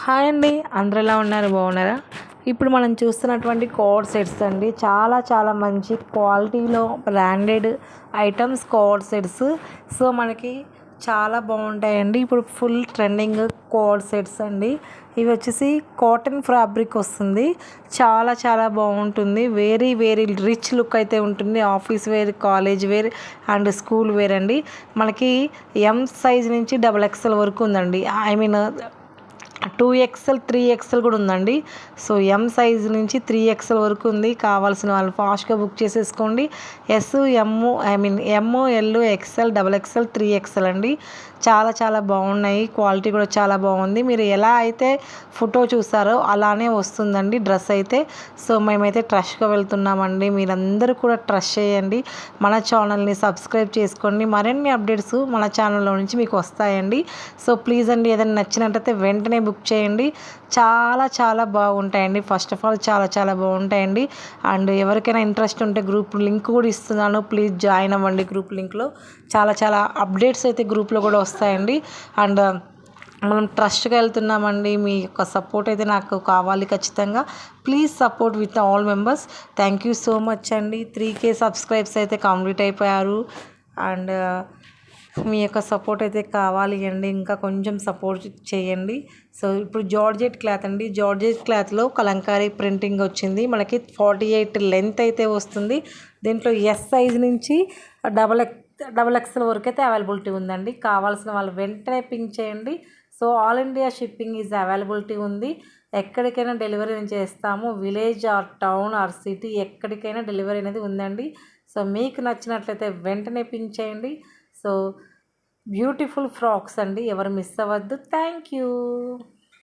Hi అండి, అందరు ఎలా ఉన్నారు? బాగున్నారా? ఇప్పుడు మనం చూస్తున్నటువంటి కోడ్ సెట్స్ అండి, చాలా చాలా మంచి క్వాలిటీలో branded items code sets. So మనకి చాలా బాగుంటాయండి. ఇప్పుడు ఫుల్ ట్రెండింగ్ కోడ్ సెట్స్ అండి. ఇవి వచ్చేసి కాటన్ ఫ్యాబ్రిక్ వస్తుంది. చాలా చాలా బాగుంటుంది. వెరీ వెరీ రిచ్ లుక్ అయితే ఉంటుంది. Office wear, college wear and school wear అండి. మనకి ఎం సైజ్ నుంచి XXL వరకు ఉందండి. ఐ మీన్ 2XL 3XL కూడా ఉందండి. సో ఎం సైజ్ నుంచి 3XL వరకు ఉంది. కావాల్సిన వాళ్ళు ఫాస్ట్గా బుక్ చేసేసుకోండి. ఎల్, XL, XXL, 3XL అండి. చాలా చాలా బాగున్నాయి. క్వాలిటీ కూడా చాలా బాగుంది. మీరు ఎలా అయితే ఫోటో చూసారో అలానే వస్తుందండి డ్రెస్ అయితే. సో మేమైతే ట్రష్గా వెళ్తున్నామండి. మీరందరూ కూడా ట్రస్ట్ చేయండి. మన ఛానల్ని సబ్స్క్రైబ్ చేసుకోండి. మరిన్ని అప్డేట్స్ మన ఛానల్లో నుంచి మీకు వస్తాయండి. సో ప్లీజ్ అండి, ఏదైనా నచ్చినట్టయితే వెంటనే బుక్ చేయండి. చాలా చాలా బాగుంటాయండి. ఫస్ట్ ఆఫ్ ఆల్ చాలా చాలా బాగుంటాయండి. అండ్ ఎవరికైనా ఇంట్రెస్ట్ ఉంటే గ్రూప్ లింక్ కూడా ఇస్తున్నాను, ప్లీజ్ జాయిన్ అవ్వండి గ్రూప్ లింక్లో. చాలా చాలా అప్డేట్స్ అయితే గ్రూప్లో కూడా వస్తాయండి. అండ్ మనం ట్రస్ట్గా వెళ్తున్నామండి. మీ యొక్క సపోర్ట్ అయితే నాకు కావాలి ఖచ్చితంగా. Please support with all members. Thank you so much అండి. 3K సబ్స్క్రైబ్స్ అయితే కంప్లీట్ అయిపోయారు. అండ్ మీ యొక్క సపోర్ట్ అయితే కావాలి అండి. ఇంకా కొంచెం సపోర్ట్ చేయండి. సో ఇప్పుడు జార్జెట్ క్లాత్ అండి. జార్జెట్ క్లాత్లో కలంకారీ ప్రింటింగ్ వచ్చింది. మనకి 48 లెంత్ అయితే వస్తుంది. దీంట్లో ఎస్ సైజ్ నుంచి XXL వరకు అయితే అవైలబిలిటీ ఉందండి. కావాల్సిన వాళ్ళు వెంటనే పింక్ చేయండి. So all India shipping is availability ఉంది. ఎక్కడికైనా డెలివరీ చేస్తాము. Village or town or city ఎక్కడికైనా డెలివరీ అనేది ఉందండి. సో మీకు నచ్చినట్లయితే వెంటనే పింక్ చేయండి. సో బ్యూటిఫుల్ ఫ్రాక్స్ అండి, ఎవరు మిస్ అవ్వద్దు. Thank you.